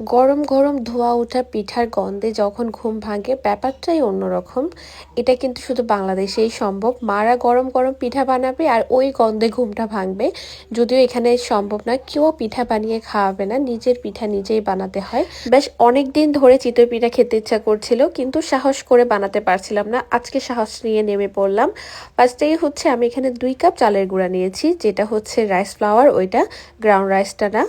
গরম গরম ধোয়া ওঠা পিঠার গন্ধে যখন ঘুম ভাঙে ব্যাপারটাই অন্যরকম। এটা কিন্তু শুধু বাংলাদেশেই সম্ভব। মারা গরম গরম পিঠা বানাবে আর ওই গন্ধে ঘুমটা ভাঙবে। যদিও এখানে সম্ভব না, কেউ পিঠা বানিয়ে খাওয়াবে না, নিজের পিঠা নিজেই বানাতে হয়। বেশ অনেক দিন ধরে চিতই পিঠা খেতে ইচ্ছা করছিল, কিন্তু সাহস করে বানাতে পারছিলাম না। আজকে সাহস নিয়ে নেমে পড়লাম। ফার্স্টেই হচ্ছে আমি এখানে 2 কাপ চালের গুঁড়া নিয়েছি, যেটা হচ্ছে রাইস ফ্লাওয়ার, ওইটা গ্রাউন্ড রাইসটা না।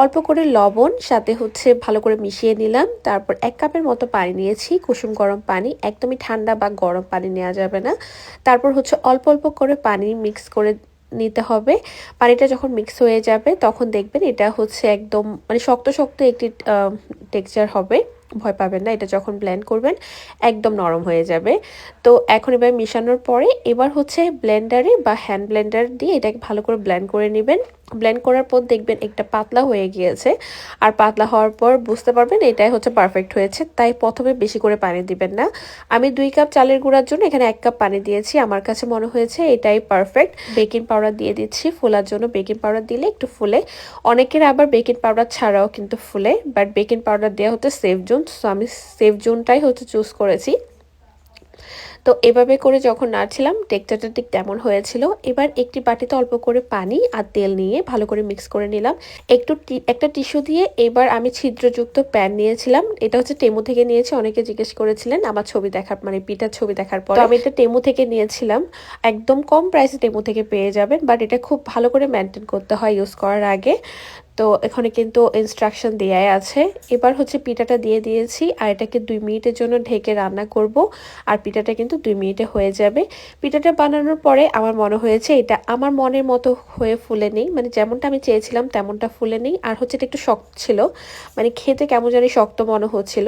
অল্প করে লবণ, সাথে হচ্ছে ভালো করে মিশিয়ে নিলাম। তারপর 1 কাপের মতো পানি নিয়েছি, কুসুম গরম পানি, একদমই ঠান্ডা বা গরম পানি নেওয়া যাবে না। তারপর হচ্ছে অল্প অল্প করে পানি মিক্স করে নিতে হবে। পানিটা যখন মিক্স হয়ে যাবে তখন দেখবেন এটা হচ্ছে একদম মানে শক্ত শক্ত একটি টেক্সচার হবে। ভয় পাবেন না, এটা যখন ব্লেন্ড করবেন একদম নরম হয়ে যাবে। তো এখন এবার মিশানোর পরে এবার হচ্ছে ব্লেন্ডারে বা হ্যান্ড ব্লেন্ডার দিয়ে এটাকে ভালো করে ব্লেন্ড করে নেবেন। ব্লেন্ড করার পর দেখবেন একটা পাতলা হয়ে গিয়েছে। আর পাতলা হওয়ার পর বুঝতে পারবেন এটাই হচ্ছে পারফেক্ট হয়েছে। তাই প্রথমে বেশি করে পানি দিবেন না। আমি 2 কাপ চালের গুঁড়ার জন্য এখানে 1 কাপ পানি দিয়েছি। আমার কাছে মনে হয়েছে এটাই পারফেক্ট। বেকিং পাউডার দিয়ে দিচ্ছি ফোলার জন্য। বেকিং পাউডার দিলে একটু ফুলে। অনেকের আবার বেকিং পাউডার ছাড়াও কিন্তু ফুলে, বাট বেকিং পাউডার দেওয়া হচ্ছে সেফ জোন, সো আমি সেফ জোনটাই হচ্ছে চুজ করেছি। তো এভাবে করে যখন নাড়ছিলাম টেক্সচারটা ঠিক তেমন হয়েছিল। এবার একটি বাটিতে অল্প করে পানি আর তেল নিয়ে ভালো করে মিক্স করে নিলাম। একটা টিস্যু দিয়ে এবার আমি ছিদ্রযুক্ত প্যান নিয়েছিলাম। এটা হচ্ছে টেমু থেকে নিয়েছি। অনেকে জিজ্ঞেস করেছিলেন আমার ছবি দেখার, মানে পিঠার ছবি দেখার পর। আমি এটা টেমু থেকে নিয়েছিলাম। একদম কম প্রাইসে টেমু থেকে পেয়ে যাবেন, বাট এটা খুব ভালো করে মেনটেন করতে হয় ইউজ করার আগে। তো এখানে কিন্তু ইনস্ট্রাকশন দেয়াই আছে। এবার হচ্ছে পিঠাটা দিয়ে দিয়েছি আর এটাকে 2 মিনিটের জন্য ঢেকে রান্না করব। আর পিঠাটা কিন্তু 2 মিনিটে হয়ে যাবে। পিঠাটা বানানোর পরে আমার মনে হয়েছে এটা আমার মনের মতো হয়ে ফুলে নেই, মানে যেমনটা আমি চেয়েছিলাম তেমনটা ফুলে নেই। আর হচ্ছে এটা একটু শক্ত ছিল, মানে খেতে কেমন জানি শক্ত মনে হচ্ছিল।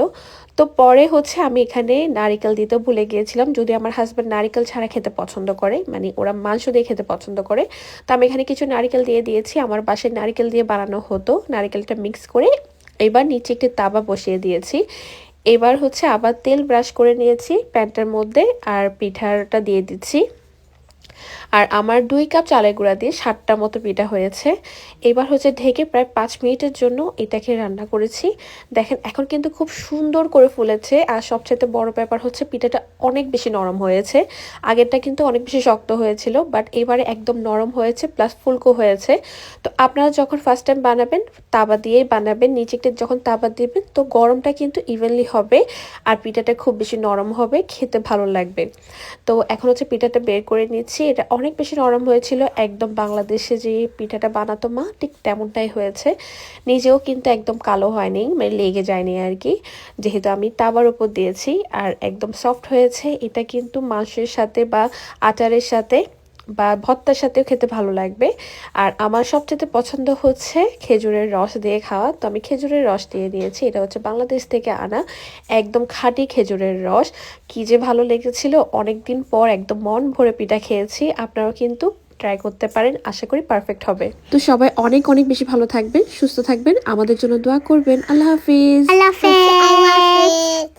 তো পরে হচ্ছে আমি এখানে নারিকেল দিতে ভুলে গিয়েছিলাম, যদি আমার হাজব্যান্ড নারিকেল ছাড়া খেতে পছন্দ করে, মানে ওরা মাংস দিয়ে খেতে পছন্দ করে। তো আমি এখানে কিছু নারিকেল দিয়ে দিয়েছি। আমার বাসায় নারিকেল দিয়ে বানানো হতো। নারিকেলটা মিক্স করে এবার নিচে একটি তাওয়া বসিয়ে দিয়েছি। এবার হচ্ছে আবার তেল ব্রাশ করে নিয়েছি প্যানটার মধ্যে আর পিঠাটা দিয়ে দিচ্ছি। আর আমার 2 কাপ চালের গুঁড়া দিয়ে 7টা মতো পিঠা হয়েছে। এবার হচ্ছে ঢেকে প্রায় 5 মিনিটের জন্য এটাকে রান্না করেছি। দেখেন এখন কিন্তু খুব সুন্দর করে ফুলেছে। আর সবচেয়ে বড় ব্যাপার হচ্ছে পিঠাটা অনেক বেশি নরম হয়েছে। আগেরটা কিন্তু অনেক বেশি শক্ত হয়েছিল, বাট এবারে একদম নরম হয়েছে প্লাস ফুলকো হয়েছে। তো আপনারা যখন ফার্স্ট টাইম বানাবেন তাওয়া দিয়েই বানাবেন। নিচে যখন তাওয়া দিবেন তো গরমটা কিন্তু ইভেনলি হবে আর পিঠাটা খুব বেশি নরম হবে, খেতে ভালো লাগবে। তো এখন হচ্ছে পিঠাটা বের করে নিচ্ছি। এটা অনেক বেশি নরম হয়েছিল, একদম বাংলাদেশে যে পিঠাটা বানাতো মা ঠিক তেমনটাই হয়েছে। নিজেও কিন্তু একদম কালো হয়নি, মানে লেগে যায়নি আর কি, যেহেতু আমি তাওয়ার উপর দিয়েছি। আর একদম সফট হয়েছে। এটা কিন্তু মাংসের সাথে বা আচারের সাথে বা ভর্তার সাথেও খেতে ভালো লাগবে। আর আমার সবচেয়ে পছন্দ হচ্ছে খেজুরের রস দিয়ে খাওয়া। তো আমি খেজুরের রস দিয়ে দিয়েছি। এটা হচ্ছে বাংলাদেশ থেকে আনা একদম খাঁটি খেজুরের রস। কি যে ভালো লেগেছিল, অনেক দিন পর একদম মন ভরে পিঠা খেয়েছি। আপনারাও কিন্তু ট্রাই করতে পারেন, আশা করি পারফেক্ট হবে। তো সবাই অনেক অনেক বেশি ভালো থাকবেন, সুস্থ থাকবেন, আমাদের জন্য দোয়া করবেন। আল্লাহ হাফিজ। আল্লাহ হাফেজ।